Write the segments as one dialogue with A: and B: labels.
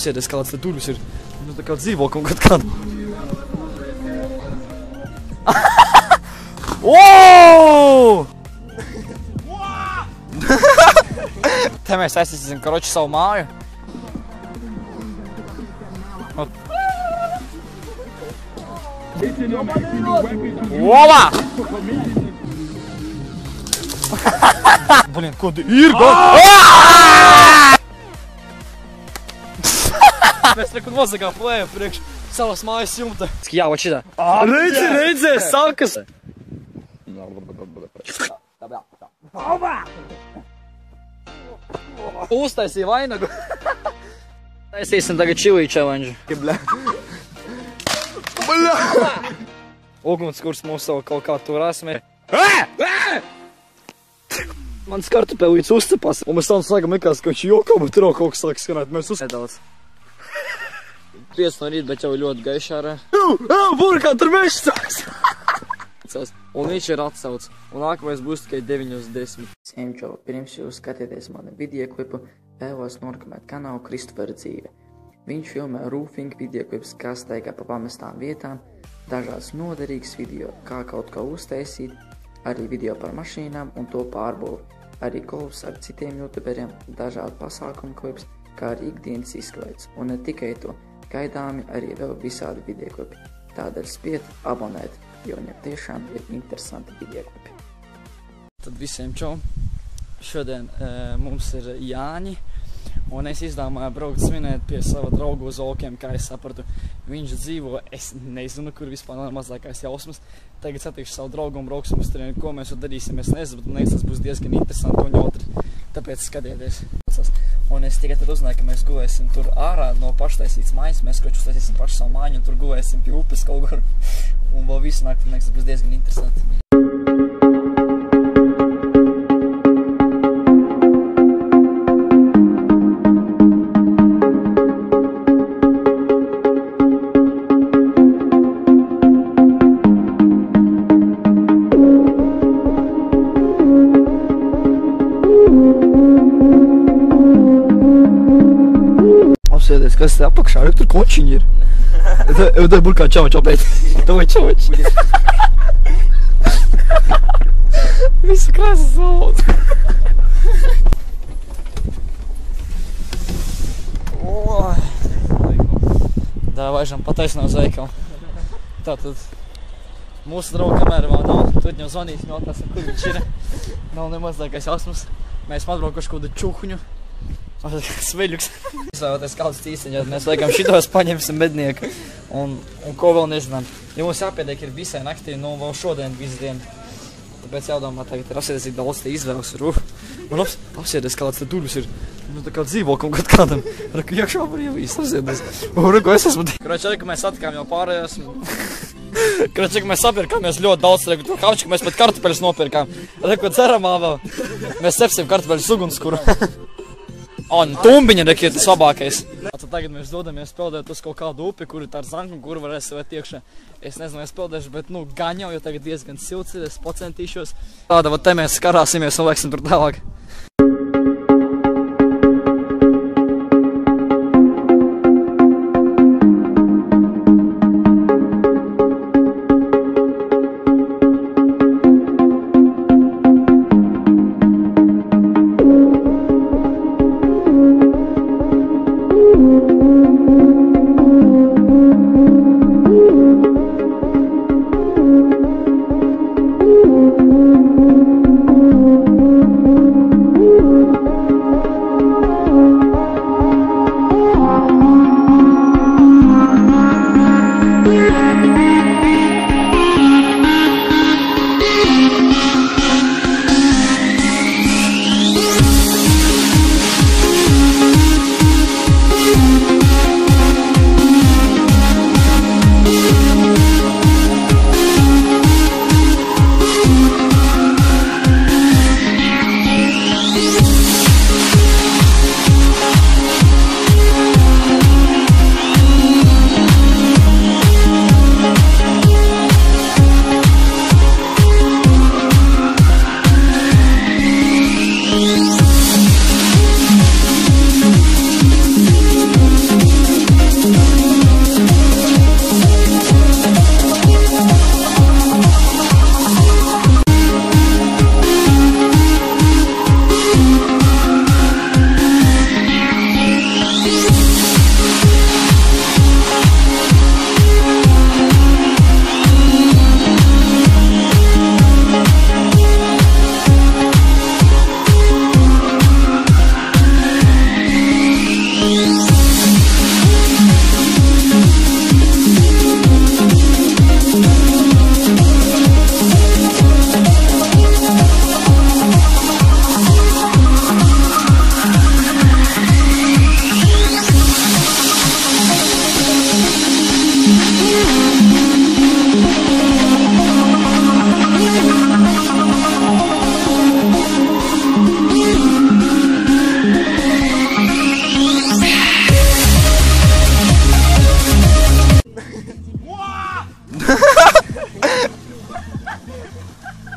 A: apsēdies kāds te durvis ir. Nu tā kā dzīvokam kaut kādu. Oooo! Te mēs aizsīsim, karoči, savu māju. Ola! Blin, ko ir? Mēs reku nozagām plēju priekš savas mājas jumta. Jā, va šitā. Reidzi, sakas! Uztaisīja vainagu. Taisīsim tagad chili challenge. Ugunskurs mūs savu kaut kā turēsim. Mans kartupelīts uzcepās. Un mēs tam slēgam likās, ka viņš jokā, bet tur kaut kas sāk skanēt. Mēs uzcepamies. 5 no rīt, bet jau ļoti gaiši ārā. Burkā, tur mežs sāks! Un viņš ir atsauc. Un nākamais būs tikai 9/10. Siemčo, pirms jūs skatieties mani videoklipu, vēlos norekomendēt kanālu Kristofera dzīve. Viņš filmē roofing videoklips, kā staigā pa pamestām vietām, dažādas noderīgas video, kā kaut ko uztaisīt, arī video par mašīnām un to pārbūvi, arī golfs ar citiem youtuberiem, dažādu pasākumu klips, kā arī ikdienas izklaides. Un ne tikai to, gaidāmi arī vēl visādi videoklipi. Tādēļ spied abonēt, jo viņam tiešām ir interesanti videoklipi. Tad visiem čau! Šodien mums ir Jāņi. Un es izdomāju braukt svinēt pie sava draugu uz Olkiem, kā es sapratu. Viņš dzīvo, es nezinu, kur vispār nav mazākais jausmas. Tagad satikšu savu draugu un brauksim uz turieni, ko mēs darīsim, es nezinu, bet man liekas, tas būs diezgan interesanti un jautri. Tāpēc skatieties. Un es tikai tad uzzināju, ka mēs gulēsim tur ārā no paštaisītas mājas, mēs koču uztaisīsim pašu savu māju un tur gulēsim pie upes kaut kur. Un vēl visu nakti, man liekas, tas būs diezgan interesanti. Apsēdies, kas te apakšā, tur končiņi ir. Evdai burkā, čau, pēc. Davai, čau. Visu krāsas valod. Davai, vaižam pataisnām veikalu. Tātad, mūsu draugu kamēr vēl nav, tu viņam zvanīsim, jautāsim, kur viņš ir. Nav nemazākais jausmas. Mēs atbraukuši kaut kādu čuhuņu. Sveļuks. Izvēloties kādus tīsiņot, mēs laikam šitos paņemsim mednieku un ko vēl nezinām. Ja mums jāpietiek ir visai naktī, nu vēl šodien visu dienu. Tāpēc jādomā tagad ir apsēdies, cik daudz te izvēles ir. Un apsēdies kāds te durvis ir. Nu tā kā dzīvokam kaut kādam. Reku, iekšā var jau īsti apsēdies. Reku, es esmu. Kroči, ka mēs atkām jau pārējās. Kroči, ka mēs sapirkāmies ļoti daudz. Reku, tur kauči, ka mēs pat kartupeļus nopirkām. Reku, ceramā vēl. Mēs cepsim kartupeļus ugunskuru. Un tumbiņa ir tas labākais. Tagad mēs dodamies peldēt uz kaut kādu upi, kur ir tā ar zanku, kur varēs sev iekšā. Es nezinu, es peldēšu, bet gan jau tagad diezgan silts ir, es pacentīšos. Tāda, te mēs skarāsimies un lieksim tur tālāk.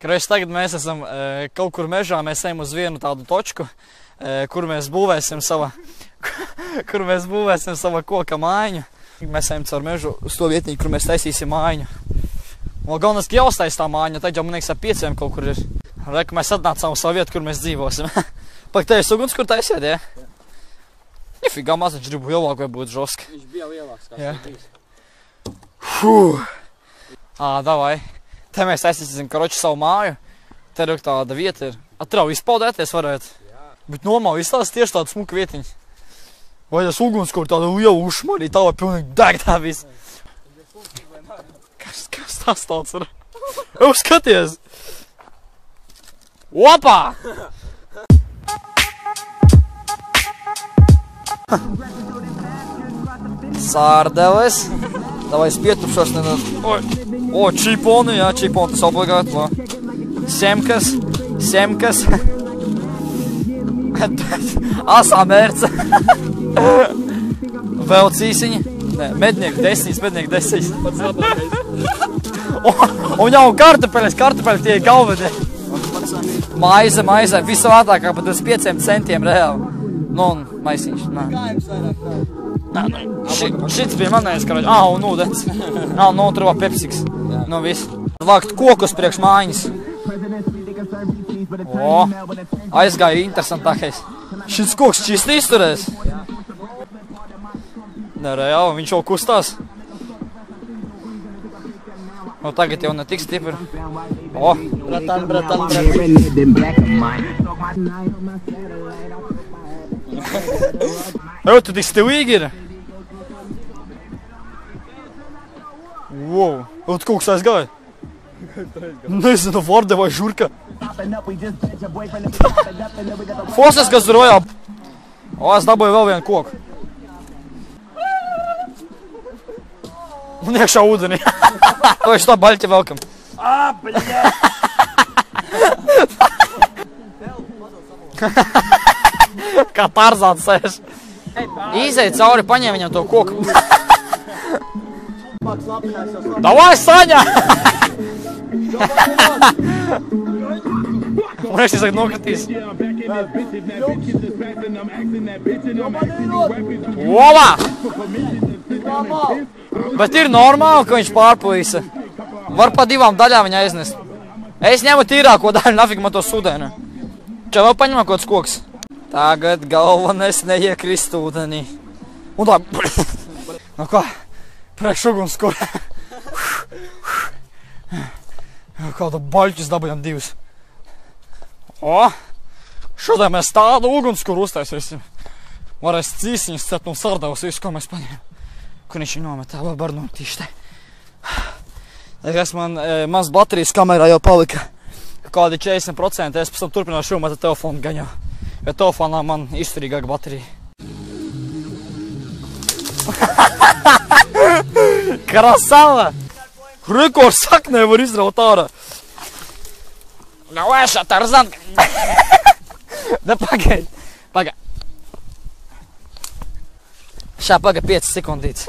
A: Kreiz tagad mēs esam kaut kur mežā, mēs ejam uz vienu tādu točku, kur mēs būvēsim sava koka mājiņu. Mēs ejam caur mežu uz to vietnī, kur mēs taisīsim mājiņu. Un galvenais, ka jāuztais tā mājiņa, tad jau man liekas, ar 5 kaut kur ir. Reku, mēs atnācām uz savu vietu, kur mēs dzīvosim. Pak, te ir uguns, kur taisiet, ja? Nifigā maz, viņš gribu lielāk vai būt žoski.
B: Viņš bija lielāks, kā tas bijis.
A: Davai. Te mēs aizsīsim, karoči, savu māju. Te ir tāda vieta ir. Atrau, izpaudēties varētu.
B: Jā.
A: Bet nomau, izstās tieši tāda smuka vietiņa. Vai tas uguns, kur tāda liela ušmarī, tā vai pilnīgi deg tā viss. Kas tas tāds ir? Jau skaties! Opā! Sārdeles. Davai es pietupšos nedaudz. O, čiponi, jā, čiponi, tas obligāti, lā. Semkas. Asā mērce. Vēl cīsiņi. Nē, mednieku desīs.
B: Pats labākais.
A: Un jau kartupeļi tie ir galvenie. Maize, visu vātākā pat uz 5 centiem reāli. Nu, un maisiņš, nā.
B: Kā jums vairāk tā?
A: Šits bija manējais, karoči. Un ūdens. Nu, tur vēl pepsiks. Nu, viss. Vākt kokus priekš mājiņas. O, aizgāja interesantākais. Šis koks čisti izturēs. Nē, reāli, viņš jau kustās. Nu, tagad jau ne tik stipri. O!
B: Bratan.
A: Evo, tu tik stilīgi ir. Wow, evo, tu kaut kas aizgāja. Nezinu, Vorde vai Žurka. Fosas, kas rojā. O, es dabūju vēl vienu koku. Un iekšā ūdenī. Vai šitā baļķi velkam.
B: Bļa!
A: Kā Tarzāns sēž. Izej cauri, paņem viņam to koku. Davai, Saņa! Un es izsaka nokritīs. Olā! Bet ir normāli, ka viņš pārpūjisa. Var pa 2 daļām viņa aiznest. Es ņemu tīrāko daļu, nafik man to sudēnu. Čau vēl paņemā kaut koks. Tagad galvenais neiekrist ūdenī. Un tā... Nu kā? Priekš uguns, kur... Kāda baļķis dabujam 2. O! Šodien mēs tādu ugunskuru uztaisīsim. Varēs cīsiņas cet un sardavus visu, ko mēs paņēm. Kur viņš viņu nometā, vēl barnum tīši te. Man maz baterijas kamerā jau palika. Kādi 40%, es pēc tam turpināšu šūmēt ar telefonu gaņā. Jo telefonā man izturīgāka baterija. Krasava! Rekord saknē var izraut ārā. Gavāšā Tarzan! Da pagaid. Šā pagaid 5 sekundītes.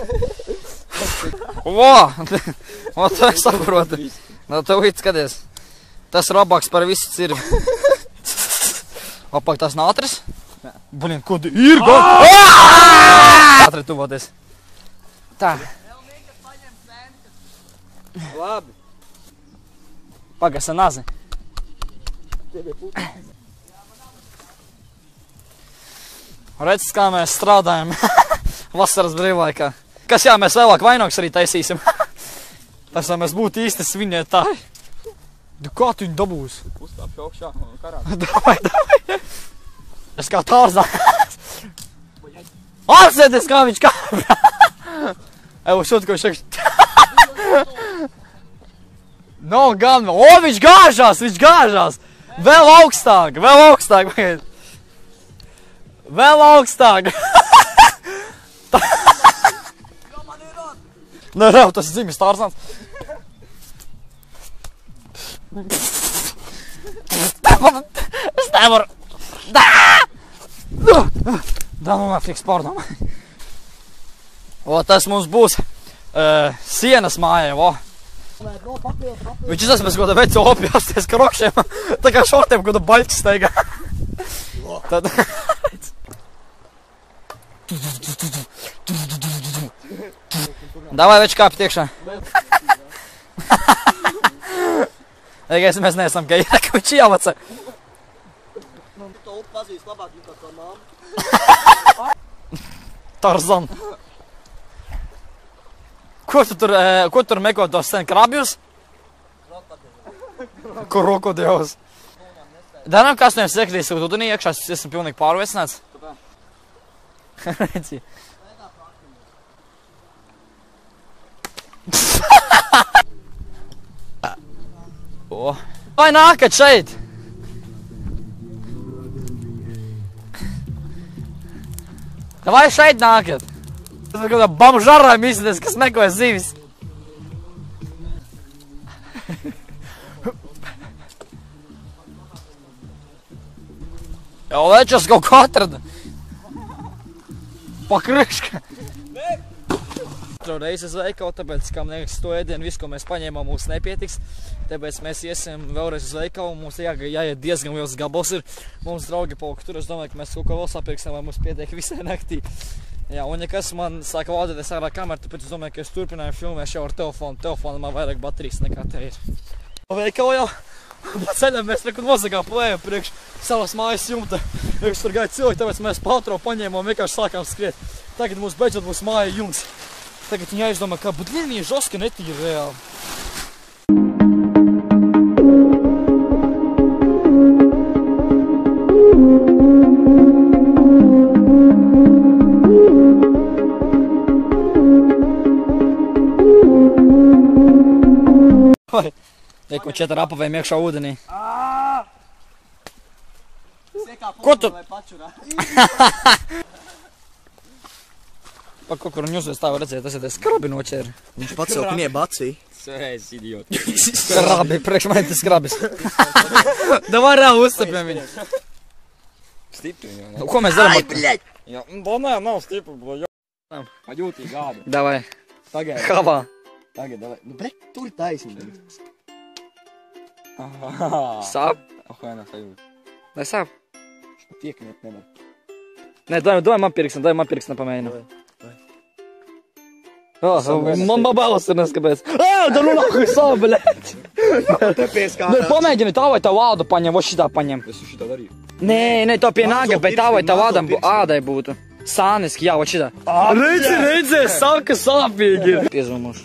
A: O, to es saprotu. Nu, tev vīt skaties. Tas ir labāks par visu cirvi. Opak, tas nātris? Blin, kodi ir gan? Ātri tuvoties. Tā.
B: Labi.
A: Pagasa nazi. Redz, kā mēs strādājam vasaras brīvlaikā. Kas jā, mēs vēlāk vainogs arī taisīsim. Tas, lai mēs būtu īsti svinētāji. Kā tu viņu dabūs?
B: Uzkāpšu augšā un karāt.
A: Davai. Es kā Tarzans. Apsēties, kā viņš kāpj. Evo, šot, ko viņš No, gan, o, viņš gāžās. Vēl augstāk. Vēl augstāk. Nē, rev, tas ir dzimis Tarzans. Es nevaru. Da, nu nafiks pārdomā. O, tas mums būs sienas mājai, o. Viņš izlasīs pēc kāda veca opija apsties krokšiem, tā kā šortiem kāda baļķis steigā. Tad... Davai veči kāpi tiekšā. Eigies, mēs neesam geji, ka viņš jāvacē.
B: Tu pazīst labāk viņa kā mamma.
A: Tarzan. Ko tur meko tos sen krabjus? Krokodils. Darām, kas nevis sekretīs ūdenī iekšā, es esmu pilnīgi pārliecināts. Redzi. Vai nākat šeit? Vai šeit nākat? Tas ir kādā bamžarām izsēties, kas meklē zivis. Jau lečas kaut ko atrada. Pakriška. Reizi uz veikalu, tāpēc, kā man liekas, to ēdienu, visu, ko mēs paņēmām, mums nepietiks. Tāpēc mēs iesim vēlreiz uz veikalu, mums jāiet diezgan liels gabals ir. Mums draugi palika tur, es domāju, ka mēs kaut ko vēl sapirksim, lai mums pietiek visai naktī. Jā, un ja kas man sāka lādēties ārā kameru, tāpēc es domāju, ka es turpināju filmēšu jau ar telefonu. Telefonu man vairāk baterijas nekā te ir. Veikalu jau, pa ceļam mēs nekur nozagām plējam priekš savas mājas jumta. Priekš tur gaida cilvēki, tāpēc mēs pautro paņēmām, vienkārši sākām skriet. Tagad mums beidzot būs māja jumts. Tagad viņa aizdomā, ka, bet viņa žoska netīra reāli. Vai, lieko 4 apavēm iekšā ūdenī. Ko tu? Pa kaut kur viņi uzvēs tā var redzēt, tas ir tas skrabi noķēri.
B: Viņš pacēl knie bacī.
C: Sēs, idiot.
A: Skrabi, priekš man tas skrabis. Davai reāli uzstapjam viņu.
C: Stipri jau, ne?
A: Nu, ko mēs darām?
C: Jā, nē, nav stipri, bro. Ajūtī gādu.
A: Davai,
C: Tagad,
A: kavā.
C: davai.
B: Nu, bet tur taisnīgi.
A: Sāp?
C: Ahojnā sajūta.
A: Lai sāp?
C: Tiekniet nevar.
A: Nē, dai man pirksna pamēģinu. Man babēlas ir neskapēc. Da nu nahuj sāp, bļēt. Nu, pamēģini tā vai tavu ādu paņem, vo šitā paņem.
C: Es šitā darīju.
A: Nē, to pie nāga, bet tā vai tavu ādai būtu. Sāniski, jā, vo šitā. Redzi, saka sāpīgi. Piezūmuši.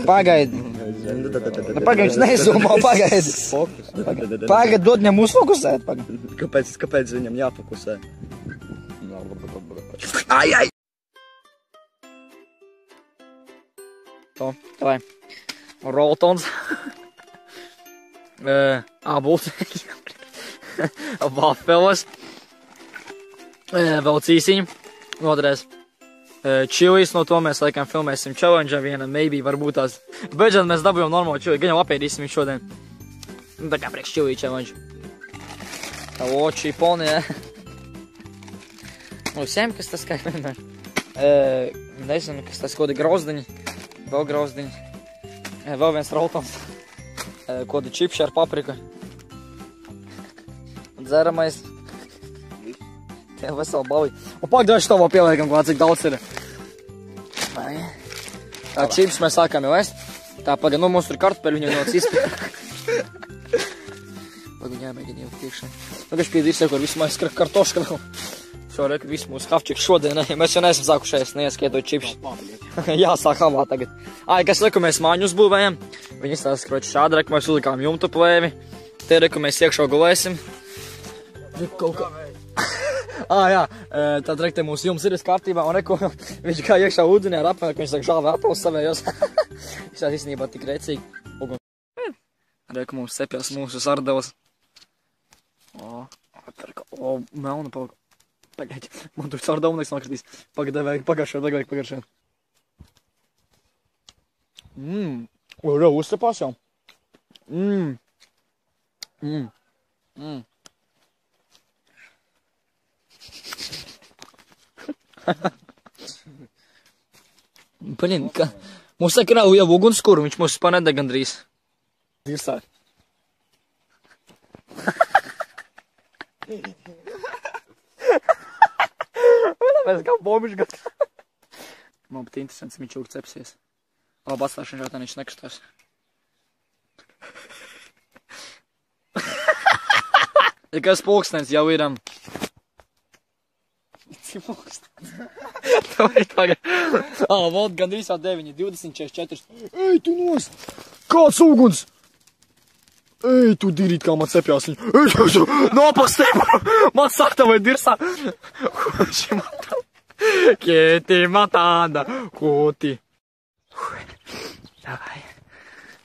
A: Pagaidi. Pagaidi, viņš neizūmo, pagaidi. Pagaidi, dod viņam uzfokusēt.
B: Kāpēc viņam jāfokusē?
C: Ai!
A: To, davai. Roltons. Abulteņi. Vafeles. Vēl cīsiņi. Nodrēs. Čilis, no to mēs laikam filmēsim challenge viena, maybe, varbūt tās. Beidzot mēs dabujam normālu čili, gan jau apēdīsim viņu šodien. Tā kā priekš čili challenge. Tā oči, poni, Nu, visiem, kas tas kā vienmēr. Nezinu, kas tas kodi grauzdiņi. Vēl grauzdiņi. Vēl viens roltons. Kodi čipši ar papriku. Dzeramais. Jā, vesela balī. Un pagdājuši to vēl pieliekam, kā cik daudz ir. Tā čips mēs sākām jau ēst. Tā paga, nu mums tur kartupeļu viņam noc izpēr. Paga, jāmēģina jau tiekšā. Nu, ka špīd izsēku ar visu mājas kartošku vēl. Šo reku visu mūsu hafčiku šodien, mēs jau neesam sākušies, neieskietot čipši. Jā, sāk havā tagad. Kas reku mēs māņu uzbūvējam. Viņi izstāsta, kroči šādi reku mēs uzlikām jumtu plēvi. Te reku mēs iekšā gulēsim. Kaut kā. Jā, tad rektē mūsu jums ir kārtībā, un reku, viņš kā iekšā ūdenī ar apmēr, ka viņš saka žāvē apels savējos. Viņš tā īstenībā tik recīgi. Reku mums sepjās mūsu sardevas. Melna palika. Pagaidi, man tur caur daunēks nokritīs. Pagaidi, vajag pagašēt. Ura, uzstepās jau. Блин, Mums saka, nav jau ugunskura, viņš mums panedē gandrīz. Dirsā. Mēs kā bombiši gadu. Man pat interesants, viņš čūk cepsies. Labi, atstāšanā tā viņš nekustās. Ja kas pulkstens jau ir... Cik pulkstens? Tā ir tagad. Vod, gandrīz jau 9, 20, 44. Ej, tu nost! Kāds uguns? Ej, tu dirīt, kā man cepjās viņu. Ej, tu nopastēm! Man sakta vai dirsā. Šī matā. Kieti matāda. Koti.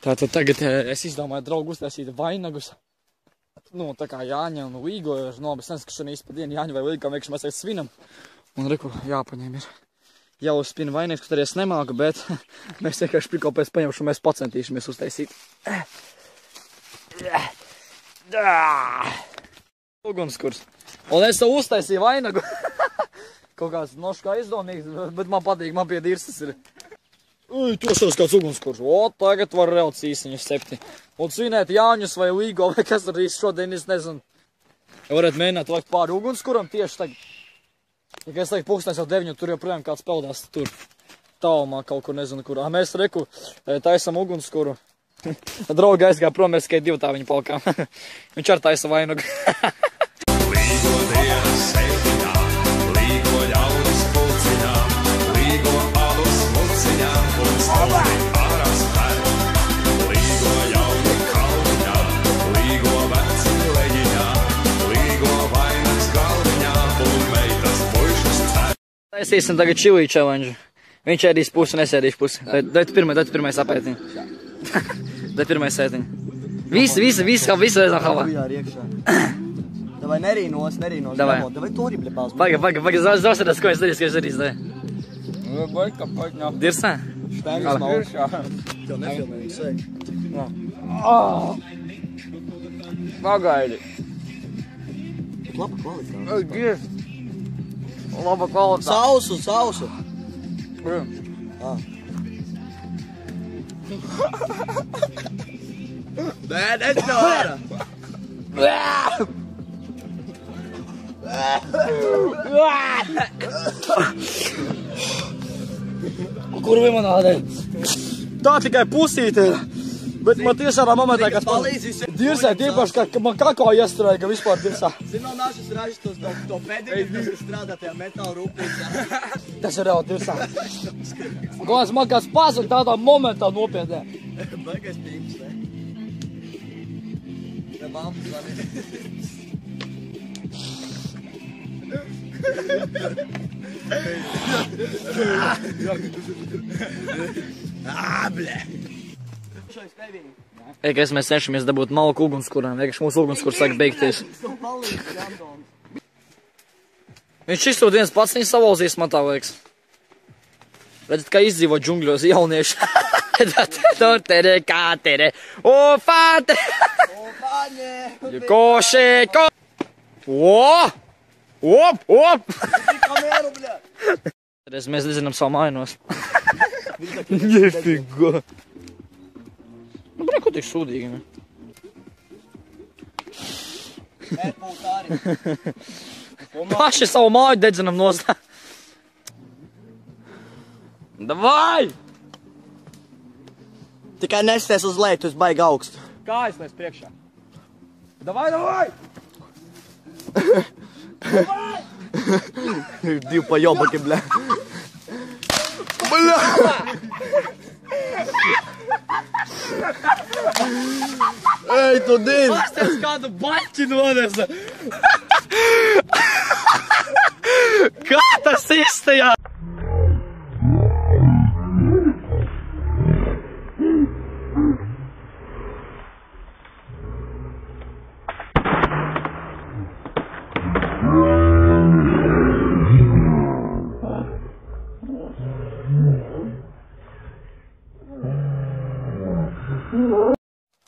A: Tātad tagad es izdomāju draugu uztaisīt vainagus. Nu, tā kā Jāņa un Līgo ir nobis nes, ka šodien īsti pa dienu Jāņa vai Līgo, vienkārši mēs aiz svinam. Un reku, jāpaņem ir. Jau spina vainieks, ka arī es nemāku, bet mēs vienkārši prikopēs paņemšu un mēs pacentīšamies uztaisīt. Ugunskurs. Un es to uztaisīju vainagu. Kaut kāds noškā izdomīgs, bet man patīk, man pie dirsas ir. Ej, tu šos kāds ugunskurs. O, tagad var rauc īsiņus 7. Un svinēt Jāņus vai Līgo, vai kas arī šodien, es nezinu. Ja varētu mēģināt vajag pāri ugunskuram tieši tagad. Ja es tagad pulkstens jau 9, tur joprojām kāds peldās tur. Tālumā kaut kur nezinu kur. Mēs reku taisam ugunskuru. Draugi aizgāja prom, mēs tikai 2 tā viņu palkām. Viņš ar taisa vainagu.
D: Līgo dienas septiņā, Līgo ļaudis pulciņām, Līgo alus muciņām un stāvi ārās pēr. Līgo jauni kalniņā, Līgo veci leģiņā, Līgo vainags galviņā un meitas puišas cer.
A: Taisīsim tagad chili challenge. Viņš ēdīs pusi un es ēdīšu pusi. Dai tu pirmais apētiņu. Dai pirmais ētiņu. Visi reizā havā.
B: Davai nerīnos.
A: Davai.
B: Davai to arī bļepās.
A: Paga, zausēdās, ko es darīšu, dai.
C: Nu, baļka paņā.
A: Dirsā?
B: Štēngas malā.
C: Viršā.
B: Tev nefilmē, viņš sēk.
C: Pagaidi.
B: Laba kvalitāte.
C: Ej, gies.
A: Laba kvalitāte.
B: Sausu. Nē, neļauj ārā.
A: Kur vi man ādē? Tā tikai pusīte ir. Bet man tiešām momentā, kad dirsē tīpaši, ka man kakao iestrāja, ka vispār dirsā.
B: Zinu, našas ražas to pēdīgi, kas ir strādā tajā metāla rūpnīcā.
A: Tas ir jau dirsā. Kāds man kāds pasaka tādā momentā nopietnē.
B: Baigais pīks, ne? Ja mamma zvanīt. Blē.
A: Eikas mēs cenšamies dabūt malku ugunskurām, vienkārši mūsu ugunskurs saka beigties. Viņš izsūt viens pats viņu savalzīs, man tā liekas. Redzat, kā izdzīvo džungļos jaunieši. Tere, kātere, o fāte!
B: O, paņē!
A: Košē, ko! Op!
B: Kameru, bļē!
A: Reiz mēs nezinām savu mainos. Nefiga! Nu, brē, ko tik sūdīgi, ne?
B: Ērpūt arī.
A: Paši savu māju dedzinam nostā. Davai!
B: Tikai nesties uz leju, tu esi baigi augstu.
A: Kājas mēs priekšā. Davai!
B: Ir 2 pa jobaki, bļē. Bļē! Ej, tu din!
A: Pasties kādu baļķi nonesa! Kā tas iztajā?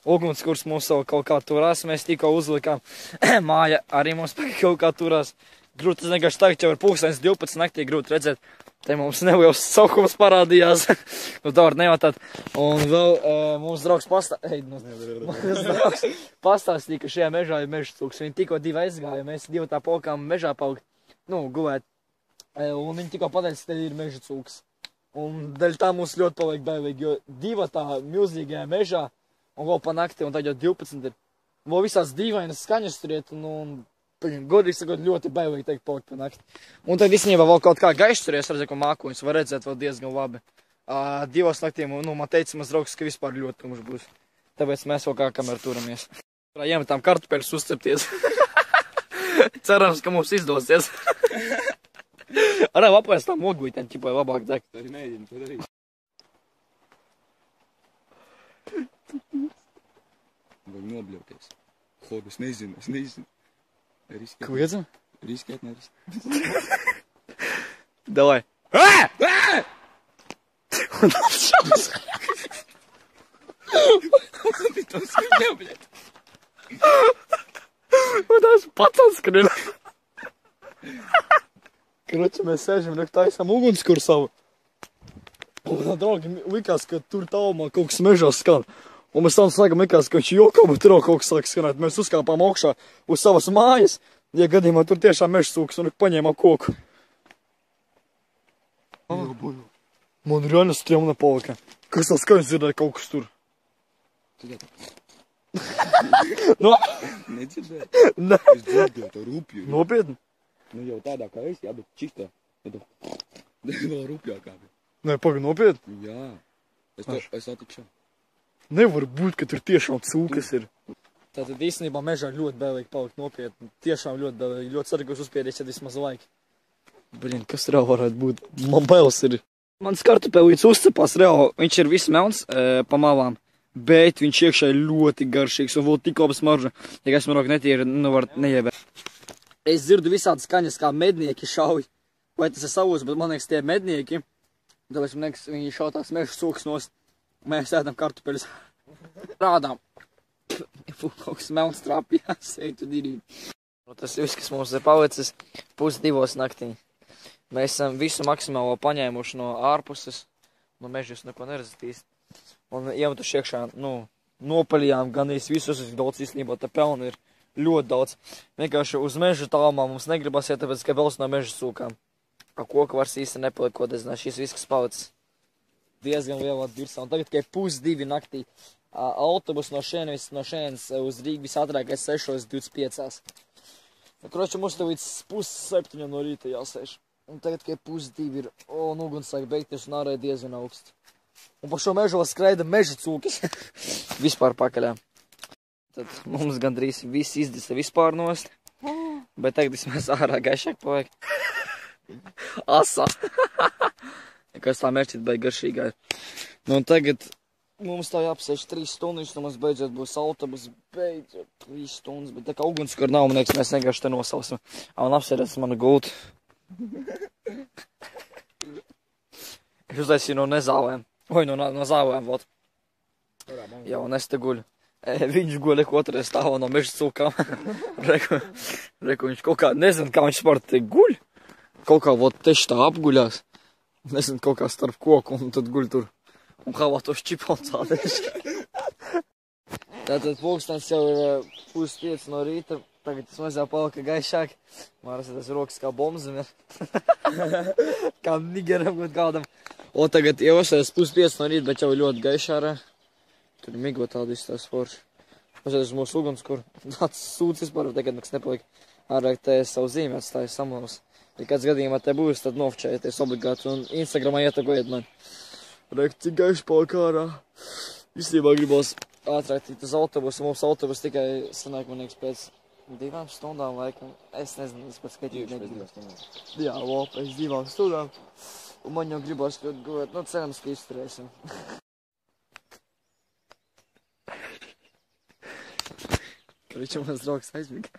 A: Ugunskurs mums jau kaut kā turās, mēs tikko uzlikām. Māja arī mums kaut kā turās. Grūti, es vienkārši tagad jau ir pulkstenis 12 naktī, grūti redzēt. Te mums neliels saukums parādījās. Nu, tā var nejautāt. Un vēl mūsu draugs pastāstīja, ka šajā mežā ir meža cūks. Viņi tikko divi aizgāja, mēs divi tā polkām mežā palikt, nu, gulēt. Un viņi tikko pateica, ka te ir meža cūks. Un dēļ tā mums ļoti paliek bailīgi, jo divi tā milzīgajā mežā, un vēl pa nakti, un tad jau 12 ir. Vēl visās dīvainas skaņas turiet, un godīgi sakot, ļoti bailīgi teikt palikt pa nakti. Un tad īstenībā vēl kaut kā gaišs turies, redzēju, ka mākoņus var redzēt vēl diezgan labi. Divos naktīm, nu, man teica mans draugs, ka vispār ļoti tumšs būs. Tāpēc mēs vēl kā kamēr turamies. Iemetām kartupeļus uzcepties. Cerams, ka mums izdosies. Arī lapēs tam ogvītēm, ķipai labāk degt.
C: Arī mēģinu to darīt. Vajag nobļauties. Hodu, es nezinu. Riskēt.
A: Ko iedzam?
C: Riskēt, neriskēt.
A: Davai. Un tas šāds. Un tas pats atskrien. Kruči, mēs sēžam, taisam ugunskuru savu. Un tā draugi likās, ka tur tālumā kaut kas mežā skan. Un mēs tam sākam likās, ka viņš jokā, bet tur kaut kas sāk skanēt. Mēs uzkāpām augšā uz savas mājas, ja gadījumā tur tiešām meža cūks un paņēmām koku. Man ir reāli strēmna palika. Kas tā skaņas dzirdēja kaut kas tur?
C: Nedzirdēju?
A: Ne.
C: Es dzirdēju to rupju.
A: Nopietni?
C: Nu jau tādā kā es, jā, bet čistā. Vēl rupjākā.
A: Nē, paga, nopietni?
C: Jā. Es attikšā.
A: Nevar būt, ka tur tiešām cūkas ir. Tātad īstenībā mežā ļoti bailīgi palikt nopietni. Tiešām ļoti bailīgi. Ļoti ceru, ka jūs uzspiedies, ja vismaz laiki. Blin, kas tur varētu būt? Man bailes ir. Mans kartupelīts uzcepās reāli. Viņš ir viss melns pa malām. Bet viņš iekšā ir ļoti garšīgs un vēl tik labs marža. Ja kas man netīri, nu var neiebēt. Es dzirdu visādas skaņas, kā mednieki šauj. Vai tas ir savus, bet man liekas, tie mednieki. Tāpēc man liekas, viņi šautās meža cūkas nost. Mēs ēdam kartupeļus. Rādām. Kaut kas melns trāpījās, eitu dirīgi. Tas viss, kas mums ir palicis 1:30 naktī. Mēs esam visu maksimālo paņēmuši no ārpuses. No meža jūs neko neredzatīs. Un iemetuši iekšā, nu, nopaļījām gan visus, daudz īstenībā, tā pelna ir ļoti daudz. Vienkārši uz meža tālumā mums negribas iet, tāpēc, ka vēlas no meža cūkām. Koka vairs īsti nepaliek, ko dezināt, šis viss, kas palicis. Diezgan lielā virsā. Un tagad, ka ir 1:30 naktī, autobus no šeienes uz Rīgu visātrākais 6:25. Kroči, mums te līdz 6:30 no rīta jāsēž. Un tagad, ka ir 1:30 ir, un uguns sāk beigties un ārā ir diezgan augsts. Un pa šo mežu skraida meža cūkas. Vispār pakaļā. Tad mums gandrīz viss izdisa vispār nost. Bet tagad vismaz ārā gaišāk paliek. Asa. Kas tā mērķīt baigi garšīgā ir. Nu un tagad mums tā jāapsēž 3 stundas, un mums beidzot būs autobus, beidzot 3 stundas, bet tā kā ugunskura nav, man liekas, mēs vienkārši te nosausim. Un apsēdēs manu gultu. Es uztaisīju no nezālēm. Oi, no zālēm, vot. Jā, un es te guļu. Viņš guļ otrajā stāvā no meža cūkām. Reku, viņš kaut kā, nezinu, kā viņš spārta te guļ. Kaut kā, vot, teši tā apguļās. Nezinu, kaut kā starp koku, un tad guļ tur. Un havā to šķipons ādēši. Tātad pulkstens jau ir 4:30 no rīta. Tagad tas mazā palika gaišāk. Māras tas rokas kā bombzim ir. Kā nigeram kaut kādam. O, tagad jau esēs 4:30 no rīta, bet jau ļoti gaišā ārā. Tur ir migo tādu izstās forši. Pasēdēs uz mūsu ugunskuru. Tāds sūds vispār, tagad nekas nepalika. Ārāk te savu zīmi atstāju samlaus. Ja kāds gadījumā te būs, tad nofčējieties obligāti un Instagramā ietagojiet man. Rek, cik gaiši palika ārā. Īstenībā gribos ātrāk tikt uz autobusu. Mums autobus tikai sanāk, man liekas, pēc 2 stundām laikam. Es nezinu, es pat skaitīt negribu. Jā, pēc 2 stundām. Un man jau gribos ļoti gulēt. Nu, cerams, ka izturēsim. Kriču mans draugs aizmiga.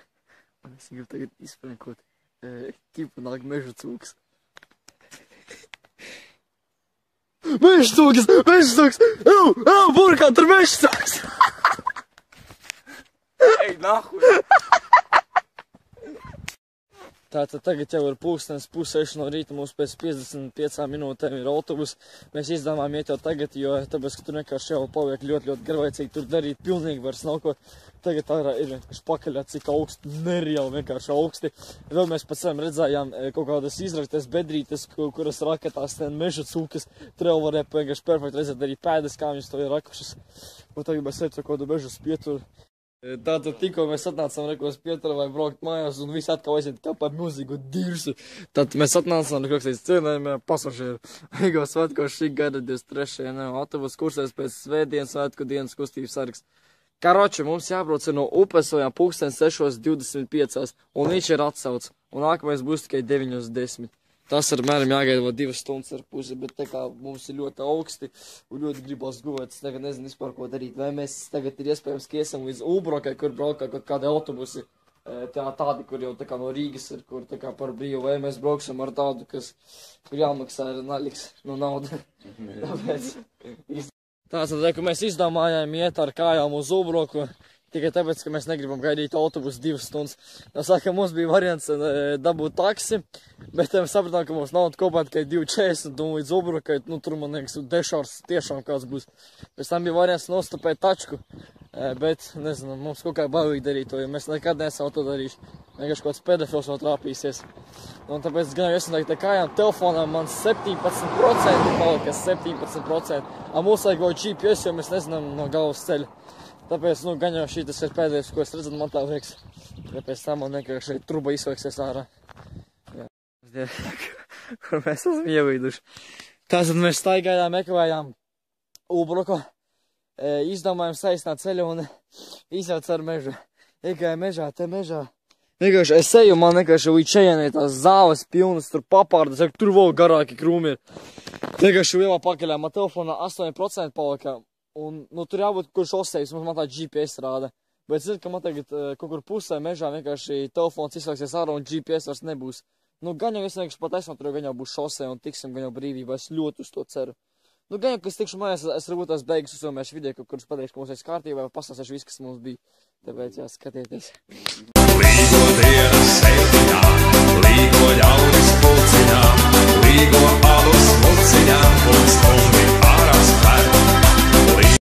A: Un es gribu tagad izprankot. Tipu nāk meža cūks. Meža cūks! Meža cūks! Burkā, tur meža cūks!
C: Ej, nahuj!
A: Tātad tagad jau ir 5:30 no rīta, mums pēc 55 minūtēm ir autobus. Mēs izdomājām iet jau tagad, jo tāpēc, ka tur vienkārši jau paliek ļoti garlaicīgi, tur darīt pilnīgi vairs nav ko. Tagad ārā ir vienkārši pakaļā, cik augsti, nereāli vienkārši augsti. Vēl mēs pēc tam redzējām kaut kādas izraktas bedrītes, kuras rakatās meža cūkas. Tur jau varēja vienkārši perfekti redzēt arī pēdas, kā viņas to ir rakušas. Un tagad mēs ejam kaut kādu mežu spieturu. Tātad tikko mēs atnācām rekos Pietura vai braukt mājās un visi atkal aiziet kā par milzīgu dirsu. Tātad mēs atnācām rekos līdz cienējumiem pasažieru. Ego svētkos šī gada 23. Autobus kursēs pēc svētdienas svētku dienas kustības sargs. Karoči, mums jābrauc no upesojām 6:25 un viņš ir atsauc. Un nākamais būs tikai 9:10. Tas ar mēram jāgaida vēl 2,5 stundas, bet tā kā mums ir ļoti augsti un ļoti gribas gulēt, es tagad nezinu vispār, ko darīt. Vai mēs tagad ir iespējams, ka iesam līdz Ulbrokai, kur braukā kaut kādi autobusi, tādi, kur jau tā kā no Rīgas ir, kur tā kā par brīvu, vai mēs brauksim ar tādu, kur jāmaksā ar naļiks no nauda. Tāpēc. Tātad, ka mēs izdomājām iet ar kājām uz Ulbroku. Tikai tāpēc, ka mēs negribam gaidīt autobusu 2 stundas. Tā saka, mums bija variants dabūt taksi, bet mēs sapratām, ka mums nav kopā tikai 2,40 un līdz Ulbrokai, tur man liekas, dešārs tiešām kāds būs. Pēc tam bija variants nostupēt tačku, bet, nezinu, mums kaut kā bailīgi darīt to, jo mēs nekad nesam to darījuši. Vienkārši kaut kāds pedofils vēl trāpīsies. Un tāpēc gan jau esmu tā kājām telefonā man 17% palika, 17%. A mums vajag vēl GPS, jo mēs nezinām no galvas ceļa. Tāpēc, gan jau šī tas ir pēdējais, ko es redzu, man tā liekas. Tāpēc tam man vienkārši truba izveiksies ārā. Jā. Kur mēs esam ievīduši. Tātad mēs staigājām, meklējām Ulbroku, izdomājām saīsināt ceļu un izjauc ar mežu. Iegāja mežā, te mežā. Vienkārši es eju, man vienkārši līdz šejienē tās zāles pilnas, tur papārdas, tur vēl garāki krūmi ir. Vienkārši lielā pakaļā, man telefonā 8% palika. Un, tur jābūt kur šosejas, man tā GPS rāda. Bet zinu, ka man tagad kaut kur pusē mežā vienkārši telefons izslēgsies ārā un GPS vairs nebūs. Gan jau es vienkārši pat esmu, tur gan jau būs šosē un tiksim gan jau brīvībā, es ļoti uz to ceru. Gan jau, ka es tikšu mājās, es varbūt tās beigas uzfilmēšu video, kurus pateikšu, ka mums ir kārtībā, vai pastāstīšu visu, kas mums bija. Tāpēc jāskatieties.
D: Līgo dienas septiņā, līgo ļaudis pulciņā, līgo alus pulciņā, un stundu.